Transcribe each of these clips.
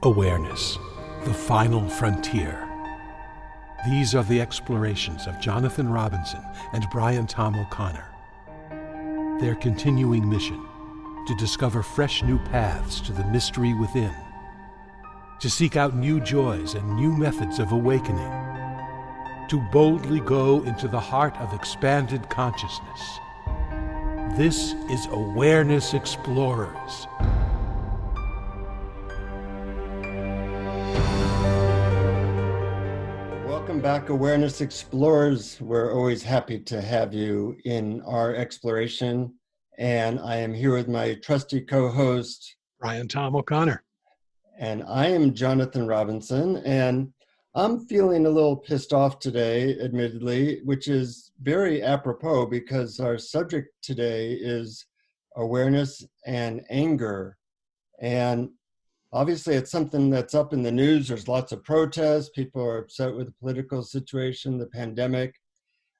Awareness, the final frontier. These are the explorations of Jonathan Robinson and Brian Tom O'Connor. Their continuing mission, to discover fresh new paths to the mystery within, to seek out new joys and new methods of awakening, to boldly go into the heart of expanded consciousness. This is Awareness Explorers. Welcome back, Awareness Explorers. We're always happy to have you in our exploration. And I am here with my trusty co-host, Brian Tom O'Connor. And I am Jonathan Robinson. And I'm feeling a little pissed off today, admittedly, which is very apropos because our subject today is awareness and anger. And obviously, it's something that's up in the news. There's lots of protests. People are upset with the political situation, the pandemic.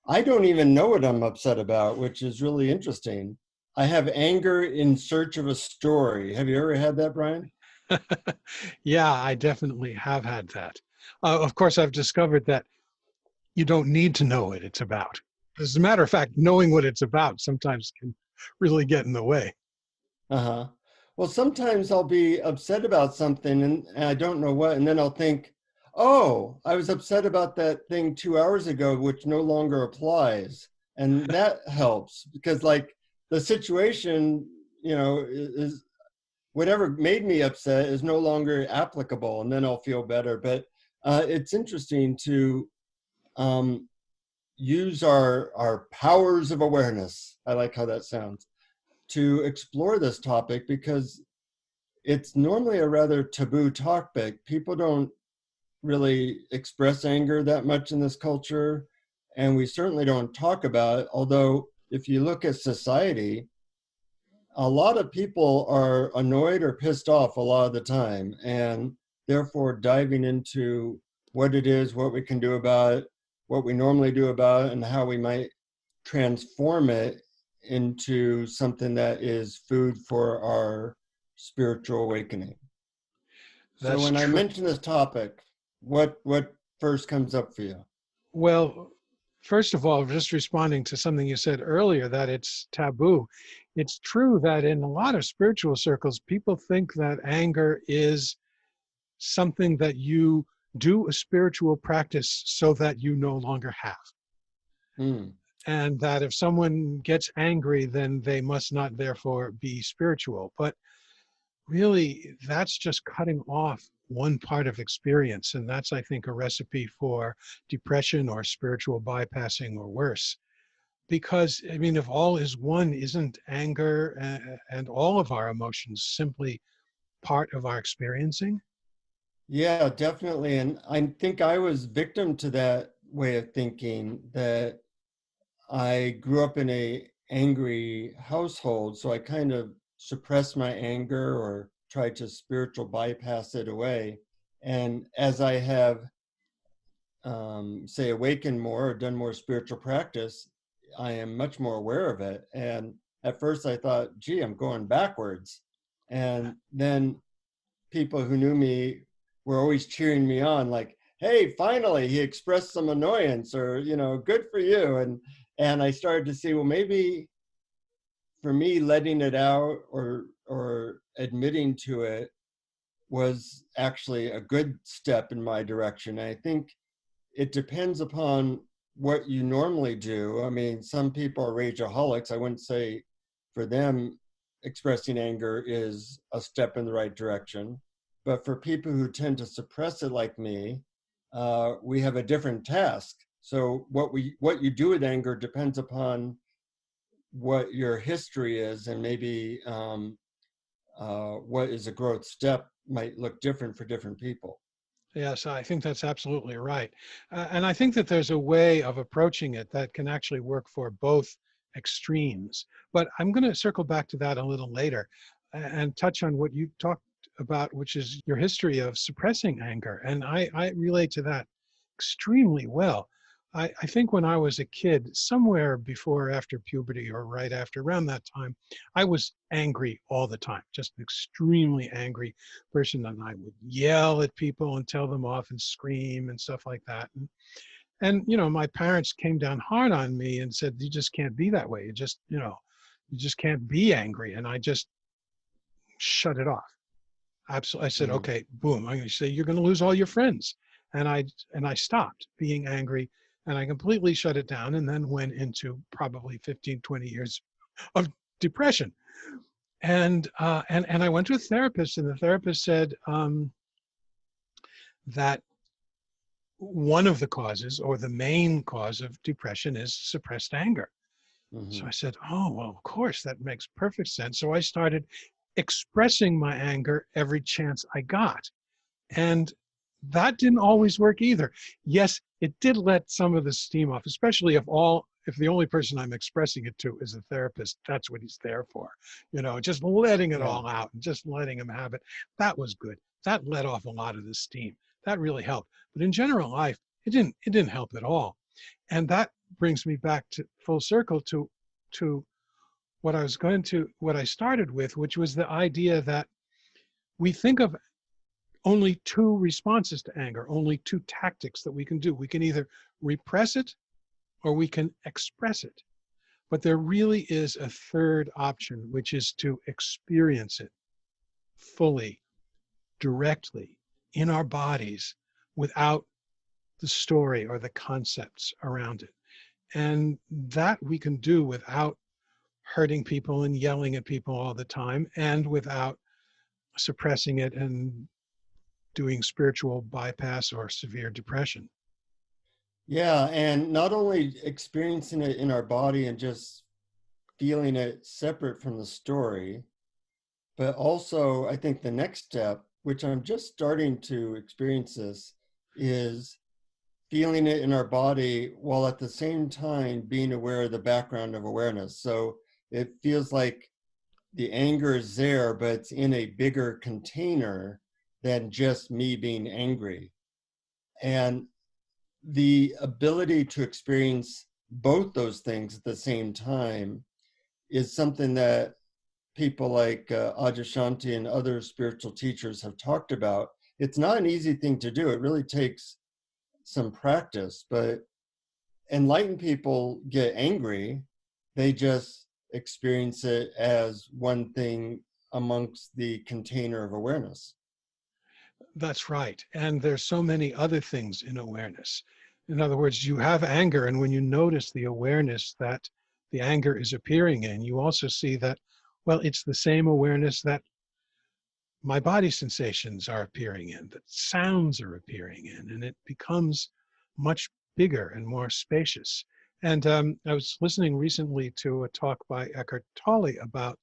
I don't even know what I'm upset about, which is really interesting. I have anger in search of a story. Have you ever had that, Brian? Yeah, I definitely have had that. Of course, I've discovered that you don't need to know what it's about. As a matter of fact, knowing what it's about sometimes can really get in the way. Uh-huh. Well, sometimes I'll be upset about something and I don't know what, and then I'll think, oh, I was upset about that thing 2 hours ago, which no longer applies. And that helps because like the situation, is whatever made me upset is no longer applicable, and then I'll feel better. But it's interesting to use our powers of awareness. I like how that sounds. To explore this topic because it's normally a rather taboo topic. People don't really express anger that much in this culture, and we certainly don't talk about it. Although if you look at society, a lot of people are annoyed or pissed off a lot of the time, and therefore diving into what it is, what we can do about it, what we normally do about it, and how we might transform it into something that is food for our spiritual awakening. So when I mention this topic, what first comes up for you? Well, first of all, just responding to something you said earlier, that it's taboo. It's true that in a lot of spiritual circles, people think that anger is something that you do a spiritual practice so that you no longer have. And that if someone gets angry, then they must not therefore be spiritual. But really, that's just cutting off one part of experience. And that's, I think, a recipe for depression or spiritual bypassing or worse. Because, I mean, if all is one, isn't anger and all of our emotions simply part of our experiencing? Yeah, definitely. And I think I was victim to that way of thinking, that I grew up in a angry household, so I kind of suppressed my anger or tried to spiritual bypass it away. And as I have, say, awakened more or done more spiritual practice, I am much more aware of it. And at first I thought, gee, I'm going backwards. And then people who knew me were always cheering me on, like, hey, finally, he expressed some annoyance, or, good for you. And I started to see, well, maybe for me, letting it out or admitting to it was actually a good step in my direction. And I think it depends upon what you normally do. I mean, some people are rageaholics. I wouldn't say for them expressing anger is a step in the right direction. But for people who tend to suppress it like me, we have a different task. So what you do with anger depends upon what your history is, and maybe what is a growth step might look different for different people. Yes, I think that's absolutely right. And I think that there's a way of approaching it that can actually work for both extremes. But I'm going to circle back to that a little later and touch on what you talked about, which is your history of suppressing anger. And I relate to that extremely well. I think when I was a kid, somewhere before or after puberty or right after, around that time, I was angry all the time, just an extremely angry person. And I would yell at people and tell them off and scream and stuff like that. And my parents came down hard on me and said, you just can't be that way. You just can't be angry. And I just shut it off. Absolutely. I said, Mm. okay, boom. I'm going to say, you're going to lose all your friends. And I stopped being angry and I completely shut it down and then went into probably 15, 20 years of depression. And I went to a therapist and the therapist said that one of the causes or the main cause of depression is suppressed anger. So Hmm. I said, oh, well, of course, that makes perfect sense. So I started expressing my anger every chance I got. And that didn't always work either. Yes, it did let some of the steam off, especially if the only person I'm expressing it to is a therapist. That's what he's there for. Just letting it Yeah. all out and just letting him have it. That was good. That let off a lot of the steam. That really helped. But in general life, it didn't help at all. And that brings me back to full circle to what I started with, which was the idea that we think of only two responses to anger, only two tactics that we can do. We can either repress it or we can express it. But there really is a third option, which is to experience it fully, directly in our bodies without the story or the concepts around it. And that we can do without hurting people and yelling at people all the time and without suppressing it and doing spiritual bypass or severe depression. Yeah. And not only experiencing it in our body and just feeling it separate from the story, but also I think the next step, which I'm just starting to experience this, is feeling it in our body while at the same time being aware of the background of awareness. So it feels like the anger is there, but it's in a bigger container than just me being angry. And the ability to experience both those things at the same time is something that people like Adyashanti and other spiritual teachers have talked about. It's not an easy thing to do. It really takes some practice, but enlightened people get angry. They just experience it as one thing amongst the container of awareness. That's right. And there's so many other things in awareness. In other words, you have anger, and when you notice the awareness that the anger is appearing in, you also see that, well, it's the same awareness that my body sensations are appearing in, that sounds are appearing in, and it becomes much bigger and more spacious. And I was listening recently to a talk by Eckhart Tolle about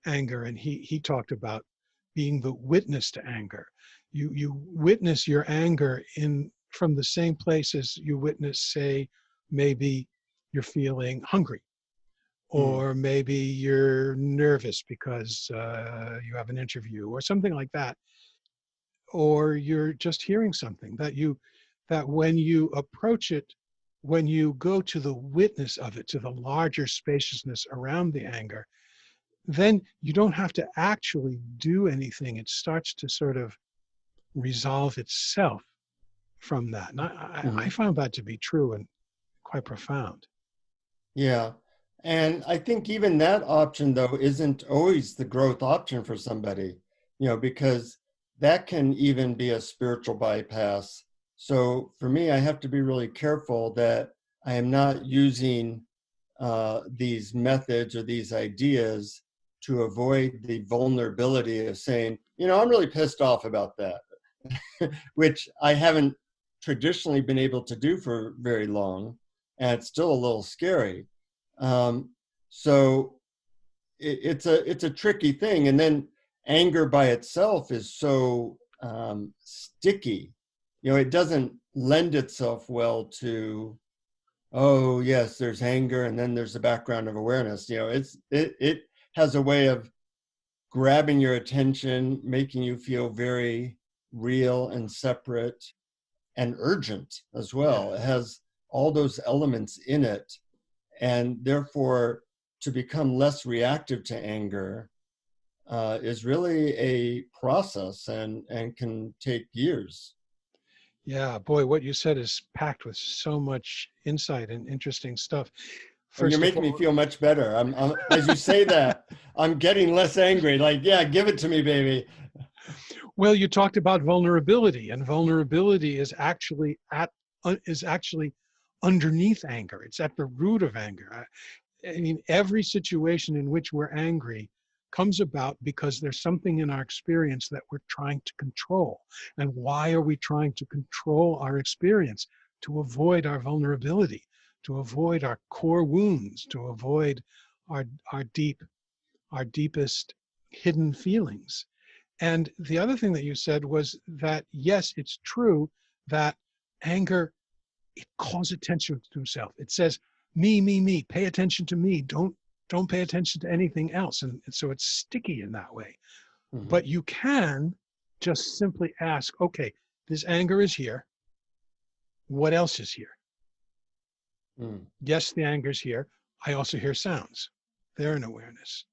anger, and he talked about being the witness to anger. You witness your anger in from the same place as you witness, say, maybe you're feeling hungry, Mm. or maybe you're nervous because you have an interview or something like that, or you're just hearing something that when you approach it, when you go to the witness of it, to the larger spaciousness around the anger, then you don't have to actually do anything. It starts to sort of resolve itself from that. And I Mhm. found that to be true and quite profound. Yeah. And I think even that option, though, isn't always the growth option for somebody, because that can even be a spiritual bypass. So for me, I have to be really careful that I am not using these methods or these ideas to avoid the vulnerability of saying, I'm really pissed off about that, which I haven't traditionally been able to do for very long. And it's still a little scary. Um, so it's a tricky thing. And then anger by itself is so sticky. It doesn't lend itself well to, oh yes, there's anger and then there's the background of awareness. It has a way of grabbing your attention, making you feel very real and separate and urgent as Yeah. well. It has all those elements in it. And therefore, to become less reactive to anger is really a process and can take years. Yeah, boy, what you said is packed with so much insight and interesting stuff. Oh, you're First of making me all, feel much better. As you say that, I'm getting less angry. Like, yeah, give it to me, baby. well, you talked about vulnerability, and vulnerability is actually underneath anger. It's at the root of anger. I mean, every situation in which we're angry comes about because there's something in our experience that we're trying to control. And why are we trying to control our experience? To avoid our vulnerability, to avoid our core wounds, to avoid our, our deepest hidden feelings. And the other thing that you said was that, yes, it's true that anger, it calls attention to himself. It says, me, pay attention to me. Don't pay attention to anything else. And so it's sticky in that way. Mm-hmm. But you can just simply ask, okay, this anger is here. What else is here? Mm. Yes, the anger is here. I also hear sounds. They're an awareness.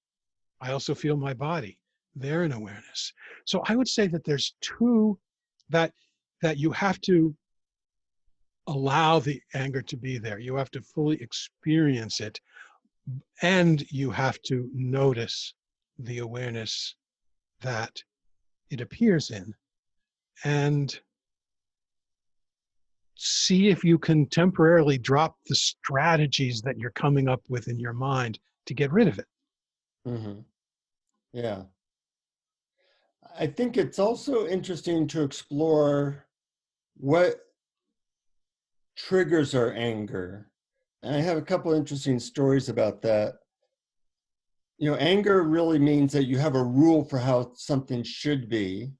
I also feel my body. They're an awareness. So I would say that there's two that you have to allow the anger to be there. You have to fully experience it, and you have to notice the awareness that it appears in, and see if you can temporarily drop the strategies that you're coming up with in your mind to get rid of it. Mm-hmm. Yeah. I think it's also interesting to explore what triggers our anger. And I have a couple interesting stories about that. You know, anger really means that you have a rule for how something should be,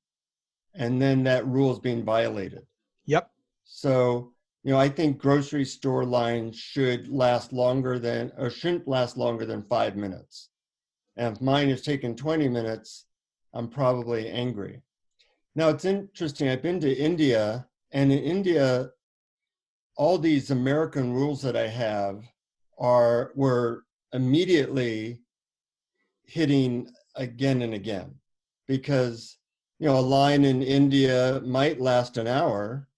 and then that rule is being violated. Yep. So, you know, I think grocery store lines should last longer than, or shouldn't last longer than 5 minutes. And if mine is taking 20 minutes, I'm probably angry. Now, it's interesting. I've been to India, and in India, all these American rules that I have were immediately hitting again and again, because, you know, a line in India might last an hour,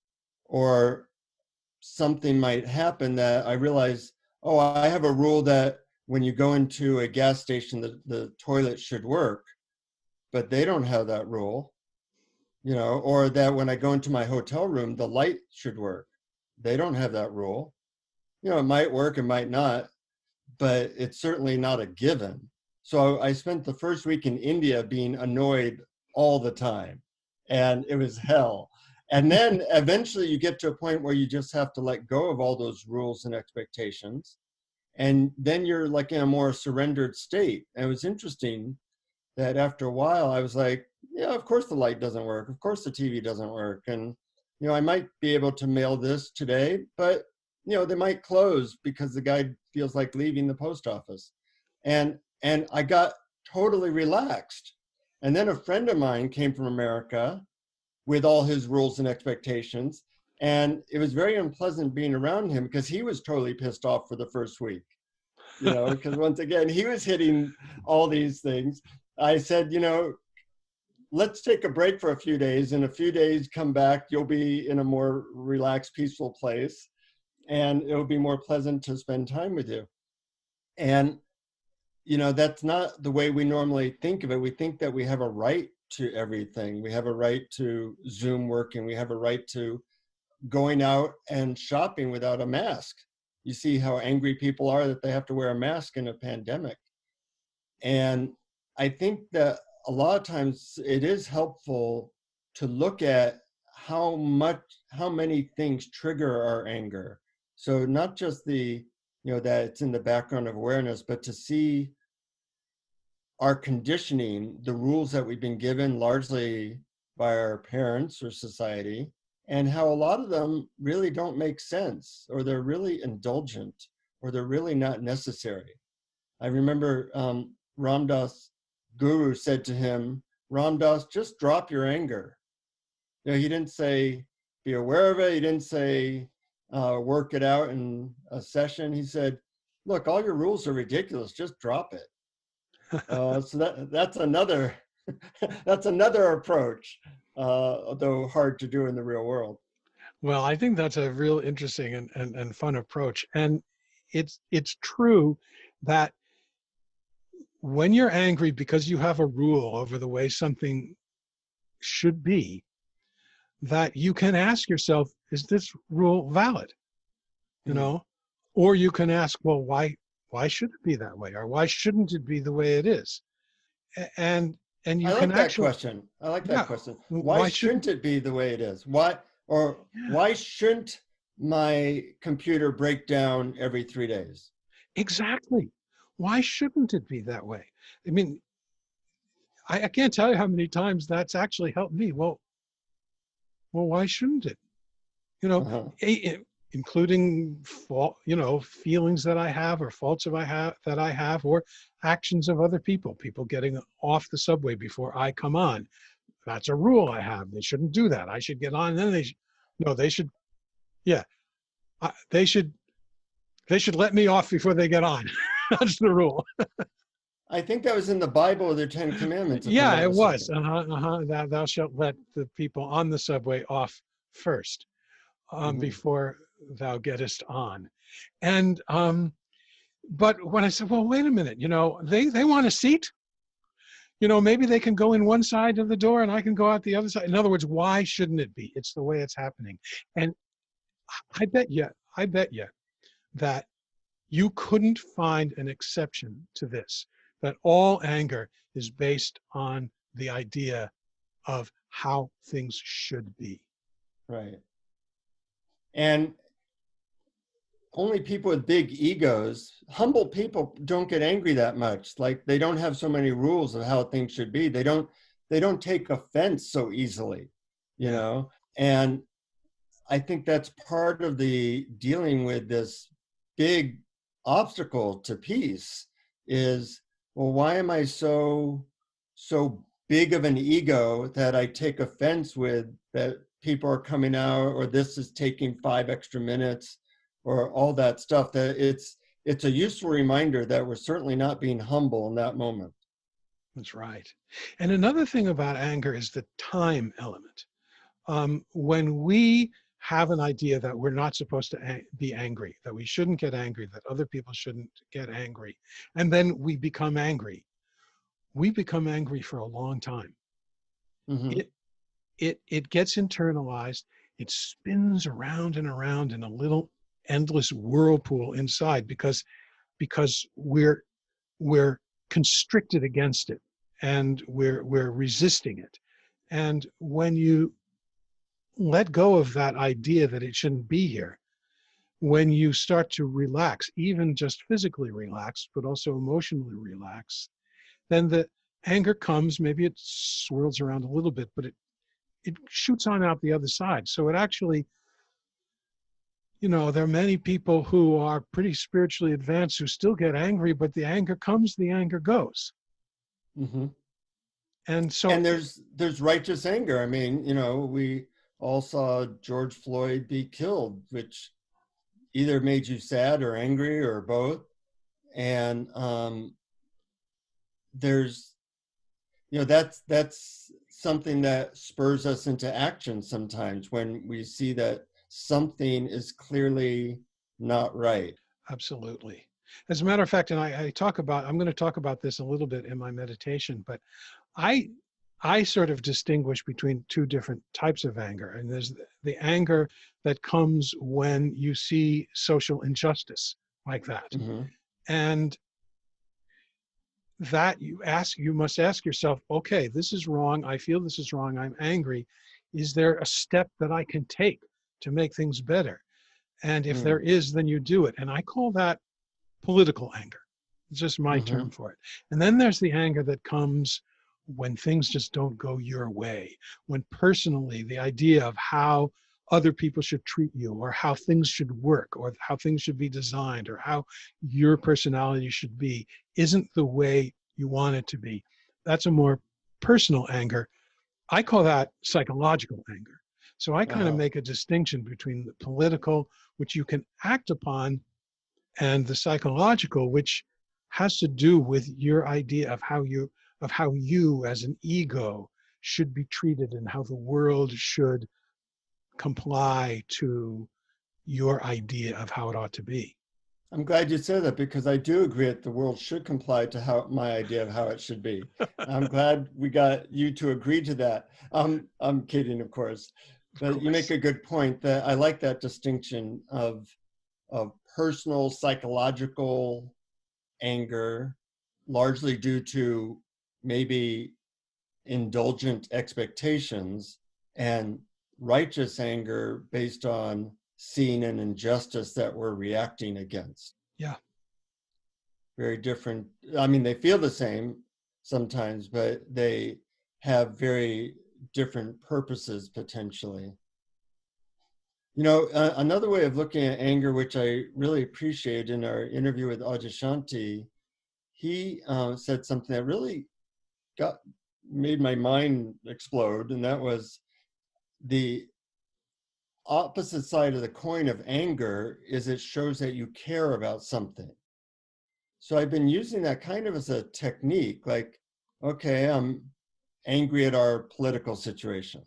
or something might happen that I realize, oh, I have a rule that when you go into a gas station, the toilet should work, but they don't have that rule, you know, or that when I go into my hotel room, the light should work. They don't have that rule. You know, it might work, it might not, but it's certainly not a given. So I spent the first week in India being annoyed all the time, and it was hell. And then eventually you get to a point where you just have to let go of all those rules and expectations. And then you're like in a more surrendered state. And it was interesting that after a while I was like, yeah, of course the light doesn't work. Of course the TV doesn't work. And, you know, I might be able to mail this today, but, you know, they might close because the guy feels like leaving the post office. And I got totally relaxed. And then a friend of mine came from America with all his rules and expectations. And it was very unpleasant being around him because he was totally pissed off for the first week, you know, because once again, he was hitting all these things. I said, you know, let's take a break for a few days. In a few days, come back, you'll be in a more relaxed, peaceful place, and it'll be more pleasant to spend time with you. And, you know, that's not the way we normally think of it. We think that we have a right to everything. We have a right to Zoom working. We have a right to going out and shopping without a mask. You see how angry people are that they have to wear a mask in a pandemic. And I think that a lot of times it is helpful to look at how many things trigger our anger. So not just the, you know, that it's in the background of awareness, but to see our conditioning, the rules that we've been given largely by our parents or society, and how a lot of them really don't make sense, or they're really indulgent, or they're really not necessary. I remember Ram Dass Guru said to him, Ram Dass, just drop your anger. You know, he didn't say, be aware of it. He didn't say, work it out in a session. He said, look, all your rules are ridiculous. Just drop it. So that's another that's another approach, though hard to do in the real world. Well, I think that's a real interesting and fun approach. And it's true that when you're angry because you have a rule over the way something should be, that you can ask yourself, is this rule valid? You know, or you can ask, well, why should it be that way? Or why shouldn't it be the way it is? And you I can like that actually, question. I like that yeah, question. why Why shouldn't, shouldn't it be the way it is? Why shouldn't my computer break down every 3 days? exactly. Why shouldn't it be that way? I mean, I can't tell you how many times that's actually helped me. Well, why shouldn't it? You know, Uh-huh. including fault, feelings that I have or faults that I have, or actions of other people. People getting off the subway before I come on. That's a rule I have. They shouldn't do that. I should get on. Then no, they should. Yeah, they should. They should let me off before they get on. That's the rule. I think that was in the Bible, the Ten Commandments, if I'm Yeah, not it was. mistaken. Thou shalt let the people on the subway off first, Mhm. before thou gettest on. And but when I said, well, wait a minute, they want a seat. Maybe they can go in one side of the door and I can go out the other side. In other words, why shouldn't it be? It's the way it's happening. And I bet you that you couldn't find an exception to this, that all anger is based on the idea of how things should be. Right. And only people with big egos, humble people don't get angry that much. Like they don't have so many rules of how things should be. They don't take offense so easily, you Yeah, know? And I think that's part of the dealing with this big obstacle to peace is, well, why am I so big of an ego that I take offense with that people are coming out, or this is taking 5 extra minutes, or all that stuff? That it's a useful reminder that we're certainly not being humble in that moment. that's right. And another thing about anger is the time element. When we have an idea that we're not supposed to be angry, that we shouldn't get angry, that other people shouldn't get angry, and then we become angry for a long time. Mm-hmm. It gets internalized. It spins around and around in a little endless whirlpool inside because we're constricted against it and we're resisting it. And when you let go of that idea that it shouldn't be here, when you start to relax, even just physically relax, but also emotionally relax, then the anger comes. Maybe it swirls around a little bit, but it shoots on out the other side. So it actually, there are many people who are pretty spiritually advanced who still get angry, but the anger comes, the anger goes. Mm-hmm. And so, And there's righteous anger. I mean, we all saw George Floyd be killed, which either made you sad or angry or both. And there's, that's something that spurs us into action sometimes when we see that something is clearly not right. absolutely. As a matter of fact, and I'm going to talk about this a little bit in my meditation, but I I sort of distinguish between two different types of anger. And there's the anger that comes when you see social injustice like that. Mm-hmm. And that you must ask yourself, okay, this is wrong. I feel this is wrong. I'm angry. Is there a step that I can take to make things better? And if there is, then you do it. And I call that political anger. It's just my Mm-hmm. term for it. And then there's the anger that comes when things just don't go your way, when personally the idea of how other people should treat you, or how things should work, or how things should be designed, or how your personality should be, isn't the way you want it to be. That's a more personal anger. I call that psychological anger. So I kind of Uh-huh. make a distinction between the political, which you can act upon, and the psychological, which has to do with your idea of how you as an ego should be treated and how the world should comply to your idea of how it ought to be. I'm glad you said that because I do agree that the world should comply to how my idea of how it should be. I'm glad we got you to agree to that. I'm kidding, of course, Of but you make course. a good point that I like that distinction of personal psychological anger, largely due to maybe indulgent expectations, and righteous anger based on seeing an injustice that we're reacting against. Yeah. Very different. I mean, they feel the same sometimes, but they have very different purposes potentially. You know, another way of looking at anger, which I really appreciate in our interview with Adyashanti, he said something that really got made my mind explode, and that was the opposite side of the coin of anger is it shows that you care about something. So I've been using that kind of as a technique, like, okay, I'm angry at our political situation.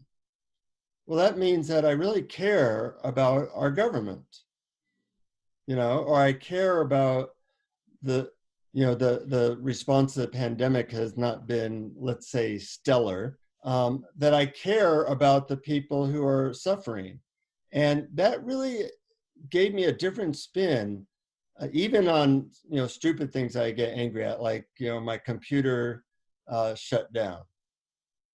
Well, that means that I really care about our government, you know, or I care about the, you know, the response to the pandemic has not been, let's say, stellar, that I care about the people who are suffering. And that really gave me a different spin, even on, you know, stupid things I get angry at, like, you know, my computer shut down.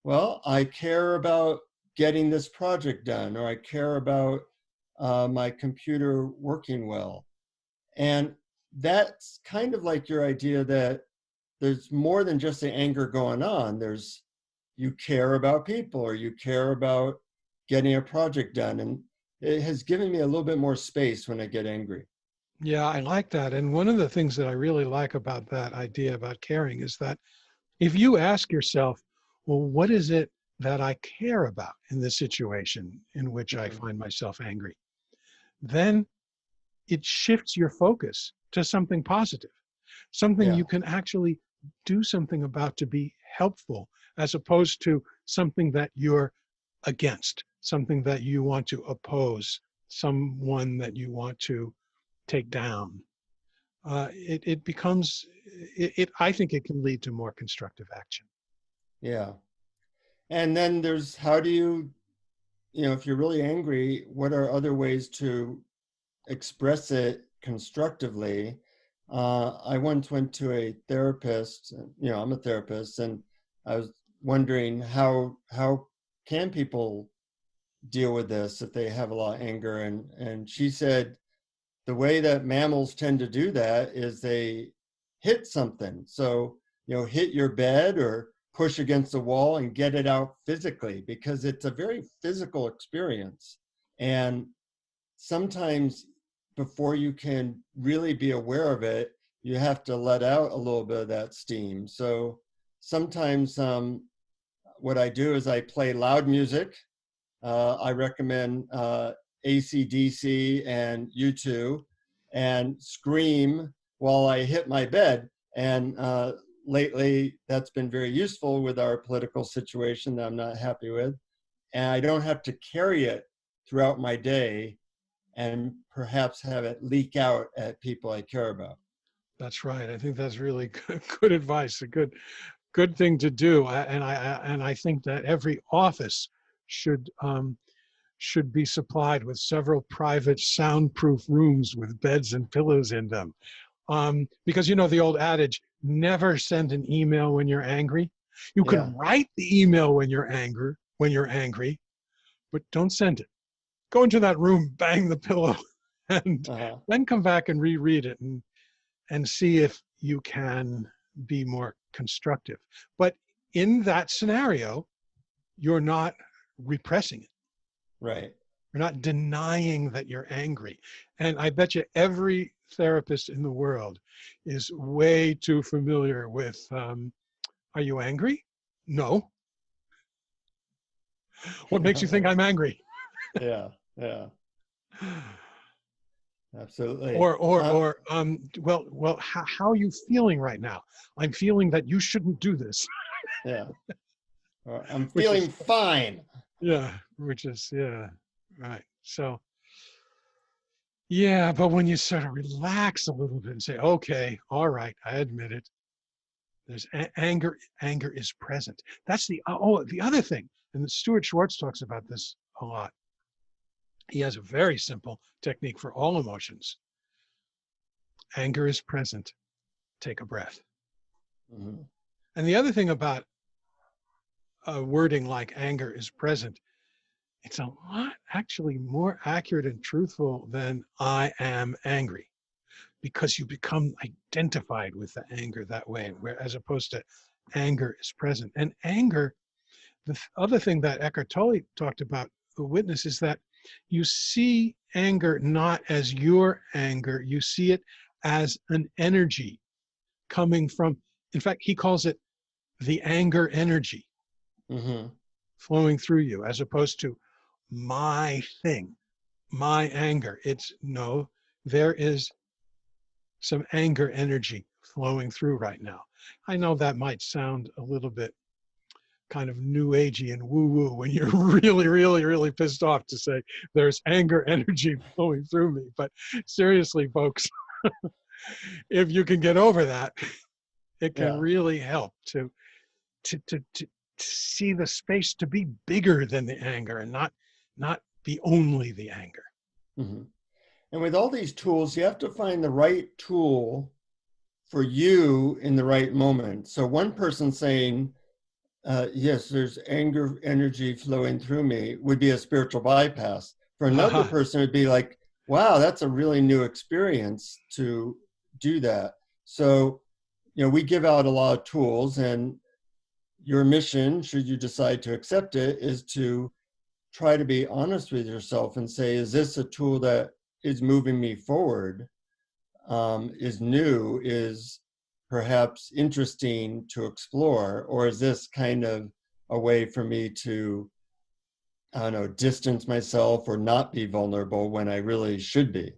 Well, I care about getting this project done, or I care about my computer working well. And that's kind of like your idea that there's more than just the anger going on. There's, you care about people, or you care about getting a project done. And it has given me a little bit more space when I get angry. Yeah, I like that. And one of the things that I really like about that idea about caring is that if you ask yourself, well, what is it that I care about in this situation in which I Mhm. find myself angry? Then it shifts your focus to something positive, something Yeah, you can actually do something about to be helpful, as opposed to something that you're against, something that you want to oppose, someone that you want to take down. It becomes, I think it can lead to more constructive action. yeah. And then there's how do you know, if you're really angry, what are other ways to express it constructively? I once went to a therapist, you know, I'm a therapist, and I was wondering how can people deal with this if they have a lot of anger, and she said the way that mammals tend to do that is they hit something. So, you know, hit your bed or push against the wall and get it out physically, because it's a very physical experience. And sometimes before you can really be aware of it, you have to let out a little bit of that steam. So sometimes what I do is I play loud music. I recommend AC/DC and U2, and scream while I hit my bed. And lately, that's been very useful with our political situation that I'm not happy with. And I don't have to carry it throughout my day and perhaps have it leak out at people I care about. That's right. I think that's really good advice. A good thing to do. And I think that every office should should be supplied with several private soundproof rooms with beds and pillows in them. Because you know the old adage, never send an email when you're angry. You Yeah. can write the email when you're angry, but don't send it. Go into that room, bang the pillow, and Uh-huh. then come back and reread it and see if you can be more constructive. But in that scenario, you're not repressing it. Right. You're not denying that you're angry. And I bet you every therapist in the world is way too familiar with, are you angry? No. What makes you think I'm angry? Yeah, yeah, absolutely. Well, how are you feeling right now? I'm feeling that you shouldn't do this, Yeah. Or, I'm which feeling is, fine. yeah, right. So, yeah, but when you sort of relax a little bit and say, okay, all right, I admit it. There's anger. Anger is present. That's the other thing. And Stuart Schwartz talks about this a lot. He has a very simple technique for all emotions. Anger is present. Take a breath. Mm-hmm. And the other thing about wording like anger is present, it's a lot actually more accurate and truthful than I am angry, because you become identified with the anger that way, where as opposed to anger is present. And anger, the other thing that Eckhart Tolle talked about, the witness, is that you see anger not as your anger, you see it as an energy coming from, in fact, he calls it the anger energy Mm-hmm. flowing through you, as opposed to my thing, my anger. It's no, there is some anger energy flowing through right now. I know that might sound a little bit kind of new agey and woo woo when you're really, really, really pissed off to say there's anger energy flowing through me. But seriously, folks, if you can get over that, it can Yeah. really help to see the space to be bigger than the anger and not be only the anger. Mm-hmm. And with all these tools, you have to find the right tool for you in the right moment. So one person saying, yes, there's anger energy flowing through me would be a spiritual bypass. For another Uh-huh. person, it'd be like, wow, that's a really new experience to do that. So, we give out a lot of tools, and your mission, should you decide to accept it, is to try to be honest with yourself and say, is this a tool that is moving me forward, is new, is perhaps interesting to explore, or is this kind of a way for me to, I don't know, distance myself or not be vulnerable when I really should be?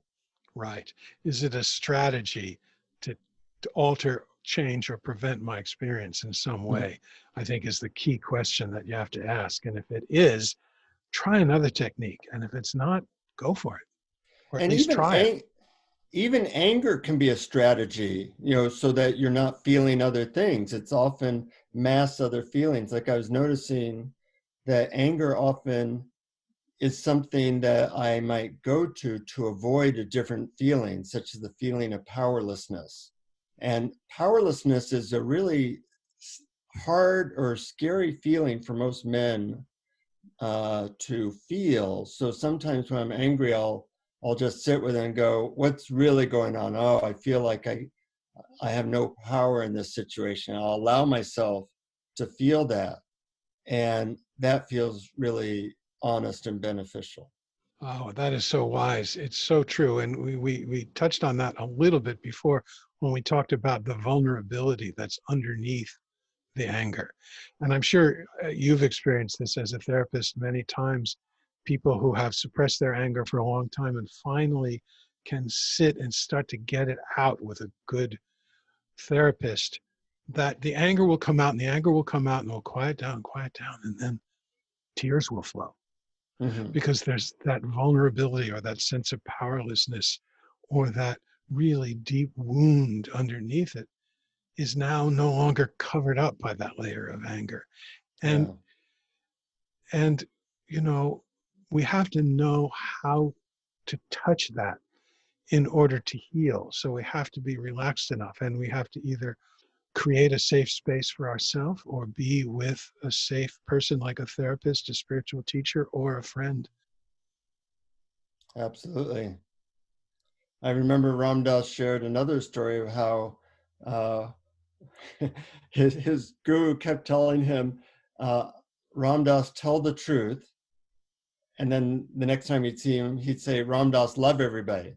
Right. Is it a strategy to, to alter, change, or prevent my experience in some way? I think is the key question that you have to ask. And if it is, try another technique. And if it's not, go for it, or at And least try it. even anger can be a strategy, so that you're not feeling other things. It's often masks other feelings. Like I was noticing that anger often is something that I might go to avoid a different feeling, such as the feeling of powerlessness. And powerlessness is a really hard or scary feeling for most men to feel. So sometimes when I'm angry, I'll just sit with it and go, what's really going on? Oh, I feel like I have no power in this situation. I'll allow myself to feel that. And that feels really honest and beneficial. Oh, that is so wise. It's so true. And we touched on that a little bit before when we talked about the vulnerability that's underneath the anger. And I'm sure you've experienced this as a therapist many times, people who have suppressed their anger for a long time and finally can sit and start to get it out with a good therapist, that the anger will come out and the anger will come out and it'll quiet down, and then tears will flow, Mm-hmm. because there's that vulnerability or that sense of powerlessness or that really deep wound underneath it is now no longer covered up by that layer of anger. And Yeah, and you know, we have to know how to touch that in order to heal. So we have to be relaxed enough, and we have to either create a safe space for ourselves or be with a safe person like a therapist, a spiritual teacher, or a friend. absolutely. I remember Ram Dass shared another story of how uh, his guru kept telling him, Ram Dass, tell the truth. And then the next time he'd see him, he'd say, Ram Dass, love everybody.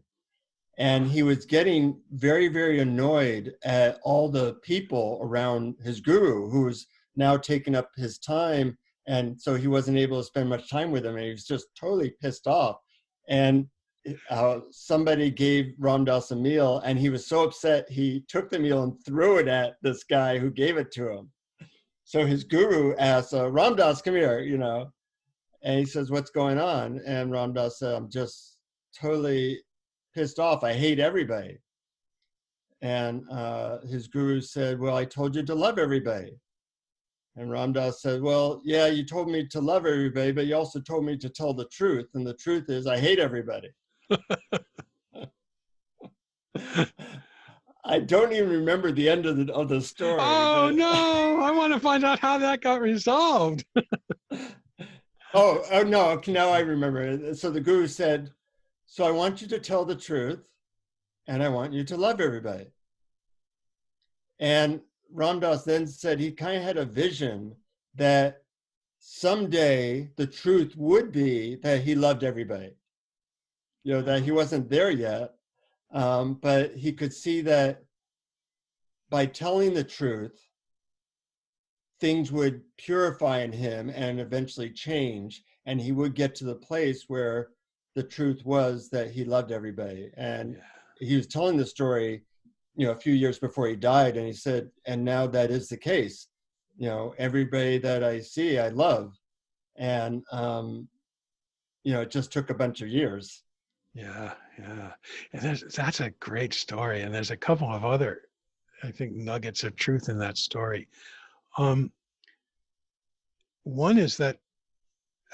And he was getting very, very annoyed at all the people around his guru who was now taking up his time And so he wasn't able to spend much time with him, and he was just totally pissed off. And somebody gave Ram Dass a meal, and he was so upset he took the meal and threw it at this guy who gave it to him. So his guru asked, Ram Dass, come here, and he says, what's going on? And Ram Dass said, I'm just totally pissed off. I hate everybody. And his guru said, well, I told you to love everybody. And Ram Dass said, well, yeah, you told me to love everybody, but you also told me to tell the truth. And the truth is I hate everybody. I don't even remember the end of the story. Oh, no, I want to find out how that got resolved. Oh, no, okay, now I remember. So the guru said, so I want you to tell the truth, and I want you to love everybody. And Ram Dass then said he kind of had a vision that someday the truth would be that he loved everybody. That he wasn't there yet, but he could see that by telling the truth, things would purify in him and eventually change, and he would get to the place where the truth was that he loved everybody. And he was telling the story, a few years before he died, and he said, and now that is the case. Everybody that I see, I love. And, it just took a bunch of years. Yeah. And that's a great story. And there's a couple of other, I think, nuggets of truth in that story. One is that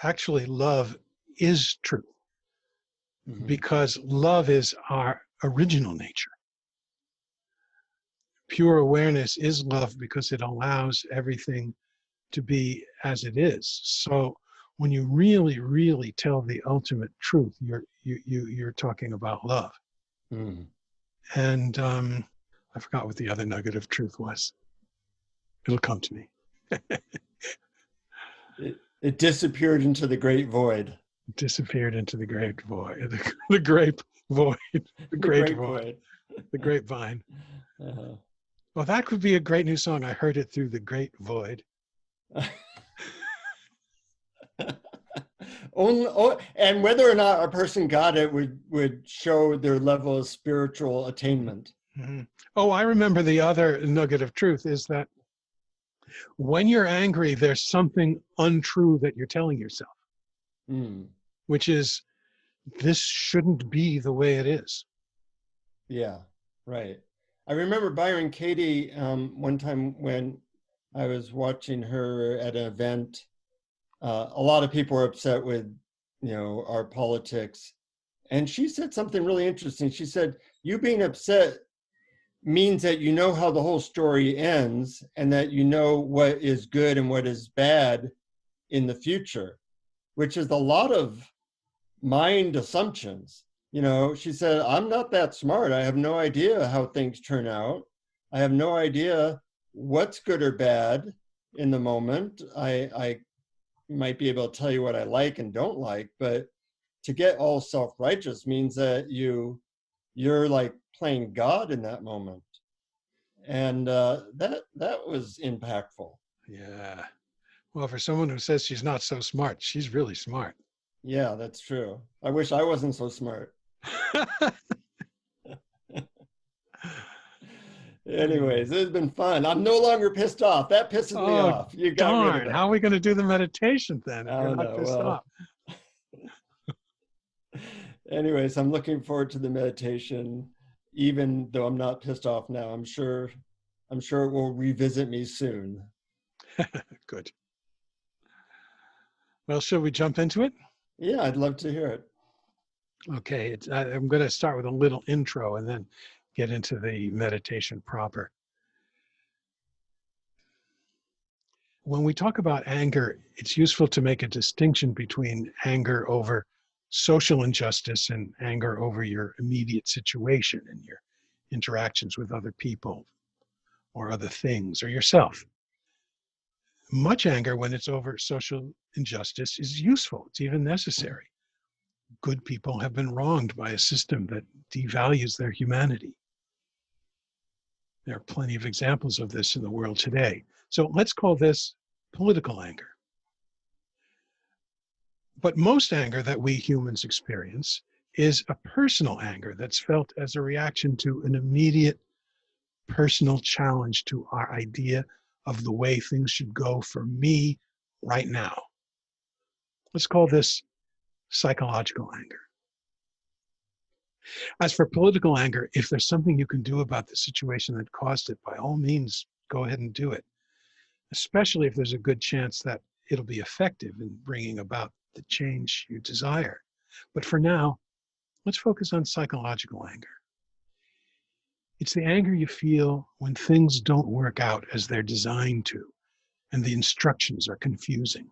actually love is truth, because love is our original nature. Pure awareness is love because it allows everything to be as it is. So when you really, really tell the ultimate truth, you're talking about love. And I forgot what the other nugget of truth was. It'll come to me. It disappeared into the great void. Disappeared into the great void. The grape void. The great void. The grapevine. Well, that could be a great new song. I heard it through the great void. And whether or not a person got it would show their level of spiritual attainment. Oh, I remember the other nugget of truth is that when you're angry, there's something untrue that you're telling yourself, which is, this shouldn't be the way it is. Yeah, right. I remember Byron Katie one time when I was watching her at an event. A lot of people were upset with, our politics. And she said something really interesting. She said, you being upset means that you know how the whole story ends, and that you know what is good and what is bad in the future, which is a lot of mind assumptions. She said, I'm not that smart. I have no idea how things turn out. I have no idea what's good or bad in the moment. I might be able to tell you what I like and don't like, but to get all self-righteous means that you're like playing God in that moment. And that was impactful. Yeah. Well, for someone who says she's not so smart, she's really smart. Yeah, that's true. I wish I wasn't so smart. Anyways, it's been fun. I'm no longer pissed off. That pisses me off. You got rid of it. How are we going to do the meditation then if you're not know, pissed off? Anyways, I'm looking forward to the meditation, even though I'm not pissed off now. I'm sure it will revisit me soon. Good. Well, shall we jump into it? Yeah, I'd love to hear it. Okay, I'm going to start with a little intro and then get into the meditation proper. When we talk about anger, it's useful to make a distinction between anger over social injustice and anger over your immediate situation and your interactions with other people or other things or yourself. Much anger, when it's over social injustice, is useful. It's even necessary. Good people have been wronged by a system that devalues their humanity. There are plenty of examples of this in the world today. So let's call this political anger. But most anger that we humans experience is a personal anger that's felt as a reaction to an immediate personal challenge to our idea of the way things should go for me right now. Let's call this psychological anger. As for political anger, if there's something you can do about the situation that caused it, by all means, go ahead and do it, especially if there's a good chance that it'll be effective in bringing about the change you desire. But for now, let's focus on psychological anger. It's the anger you feel when things don't work out as they're designed to, and the instructions are confusing.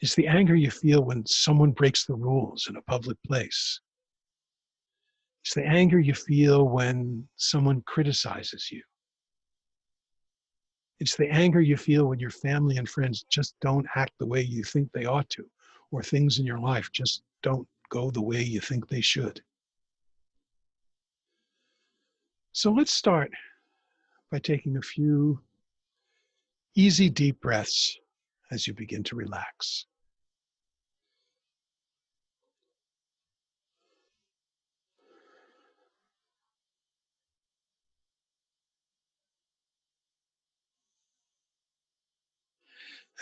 It's the anger you feel when someone breaks the rules in a public place. It's the anger you feel when someone criticizes you. It's the anger you feel when your family and friends just don't act the way you think they ought to, or things in your life just don't go the way you think they should. So let's start by taking a few easy, deep breaths as you begin to relax.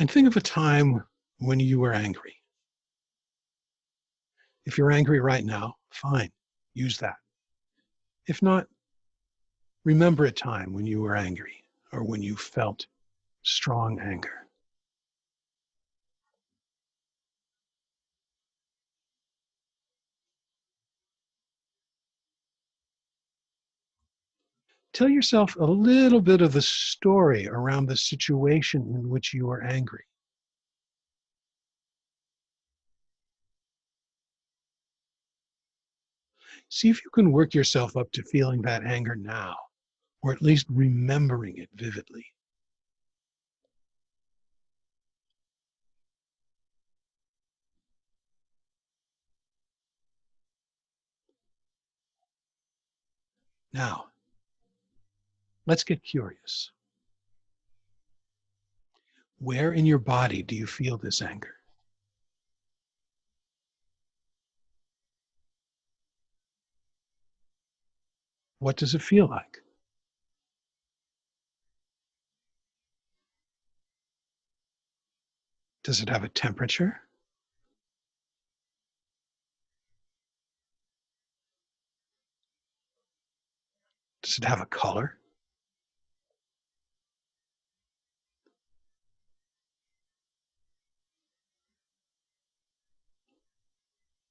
And think of a time when you were angry. If you're angry right now, fine, use that. If not, remember a time when you were angry or when you felt strong anger. Tell yourself a little bit of the story around the situation in which you are angry. See if you can work yourself up to feeling that anger now, or at least remembering it vividly. Now, let's get curious. Where in your body do you feel this anger? What does it feel like? Does it have a temperature? Does it have a color?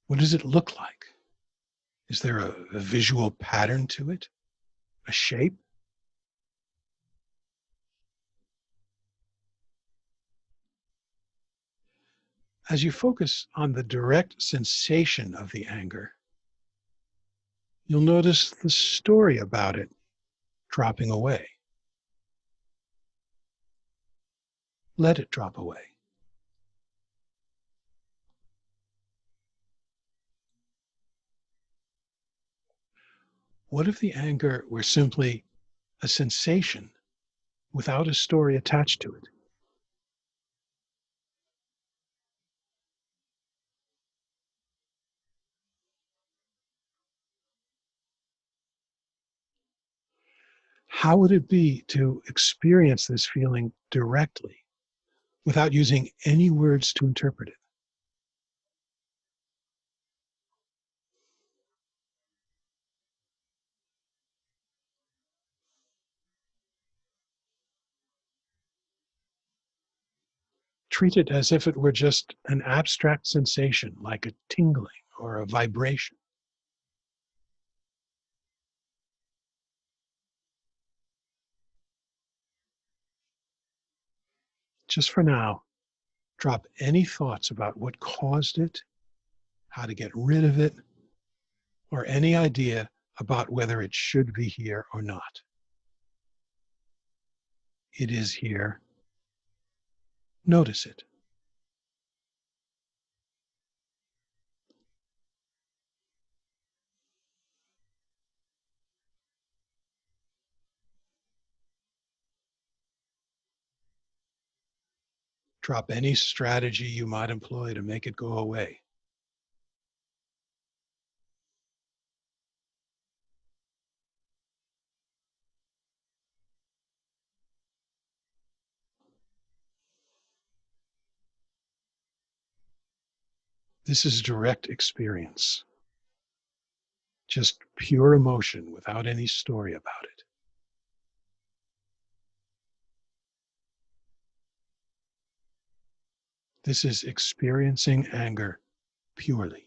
What does it look like? Is there a visual pattern to it? A shape? As you focus on the direct sensation of the anger, you'll notice the story about it dropping away. Let it drop away. What if the anger were simply a sensation without a story attached to it? How would it be to experience this feeling directly without using any words to interpret it? Treat it as if it were just an abstract sensation, like a tingling or a vibration. Just for now, drop any thoughts about what caused it, how to get rid of it, or any idea about whether it should be here or not. It is here. Notice it. Drop any strategy you might employ to make it go away. This is direct experience. Just pure emotion without any story about it. This is experiencing anger purely.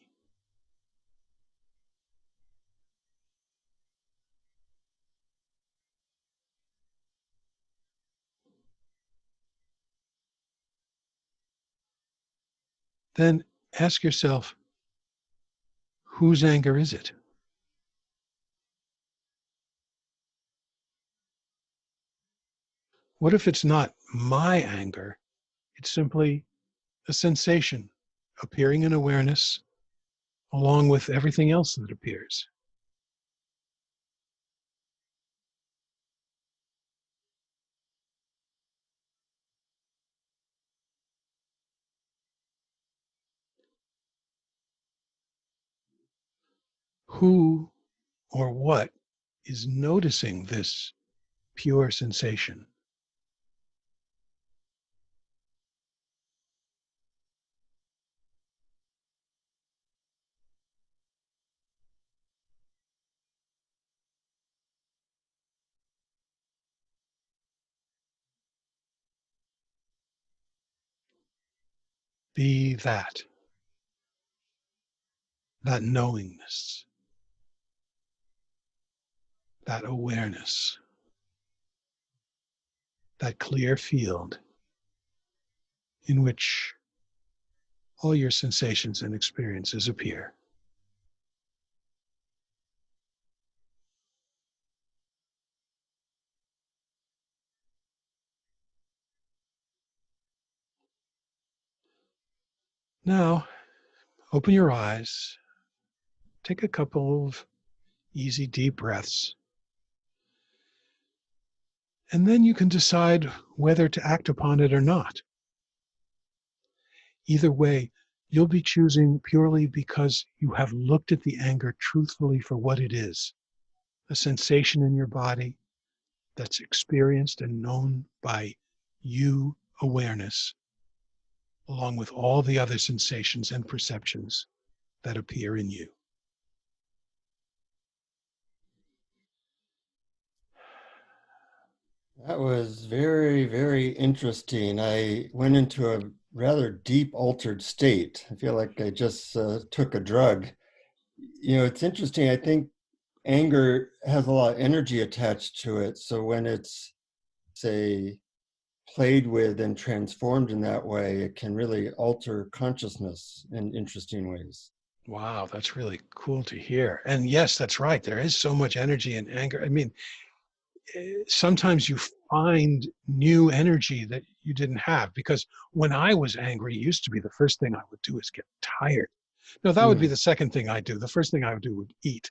Then ask yourself, whose anger is it? What if it's not my anger? It's simply a sensation appearing in awareness along with everything else that appears. Who or what is noticing this pure sensation? Be that knowingness, that awareness, that clear field in which all your sensations and experiences appear. Now, open your eyes, take a couple of easy, deep breaths, and then you can decide whether to act upon it or not. Either way, you'll be choosing purely because you have looked at the anger truthfully for what it is, a sensation in your body that's experienced and known by you, awareness, along with all the other sensations and perceptions that appear in you. That was very, very interesting. I went into a rather deep altered state. I feel like I just took a drug. You know, it's interesting. I think anger has a lot of energy attached to it. So when it's, say, played with and transformed in that way, it can really alter consciousness in interesting ways. Wow, that's really cool to hear. And yes, that's right. There is so much energy in anger. I mean, sometimes you find new energy that you didn't have, because when I was angry, it used to be the first thing I would do is get tired. No, that would be Mm. the second thing I do. The first thing I would do would be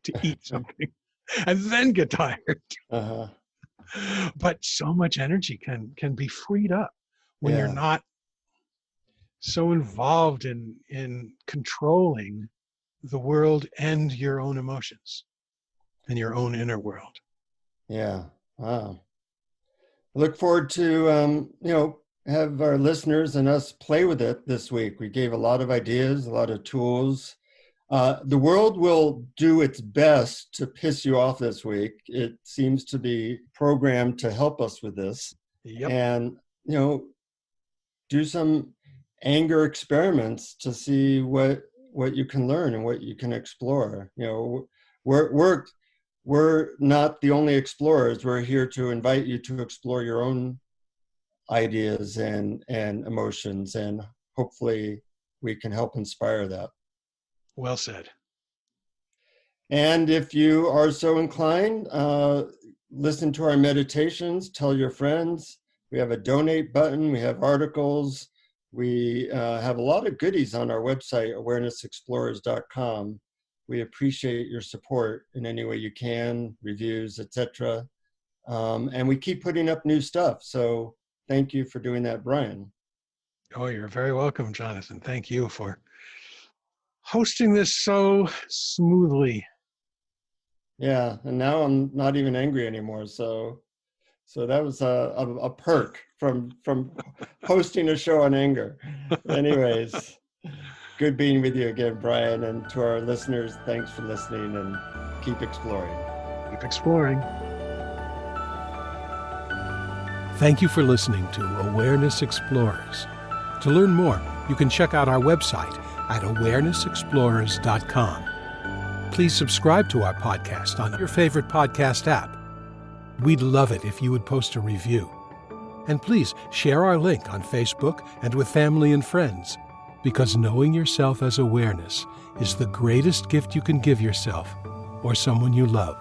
to eat something and then get tired. Uh-huh. But so much energy can be freed up when you're Yeah. not so involved in controlling the world and your own emotions and your own inner world. Yeah. Wow. Look forward to have our listeners and us play with it this week. We gave a lot of ideas, a lot of tools. The world will do its best to piss you off this week. It seems to be programmed to help us with this. Yep. And do some anger experiments to see what you can learn and what you can explore. We're not the only explorers. We're here to invite you to explore your own ideas and emotions, and hopefully we can help inspire that. Well said. And if you are so inclined, listen to our meditations, tell your friends. We have a donate button, we have articles, we have a lot of goodies on our website, awarenessexplorers.com. We appreciate your support in any way you can, reviews, etc. And we keep putting up new stuff. So thank you for doing that, Brian. Oh, you're very welcome, Jonathan. Thank you for hosting this so smoothly. Yeah, and now I'm not even angry anymore. So that was a perk from hosting a show on anger. Anyways, good being with you again, Brian, and to our listeners, thanks for listening and keep exploring. Keep exploring. Thank you for listening to Awareness Explorers. To learn more, you can check out our website at awarenessexplorers.com. Please subscribe to our podcast on your favorite podcast app. We'd love it if you would post a review. And please share our link on Facebook and with family and friends, because knowing yourself as awareness is the greatest gift you can give yourself or someone you love.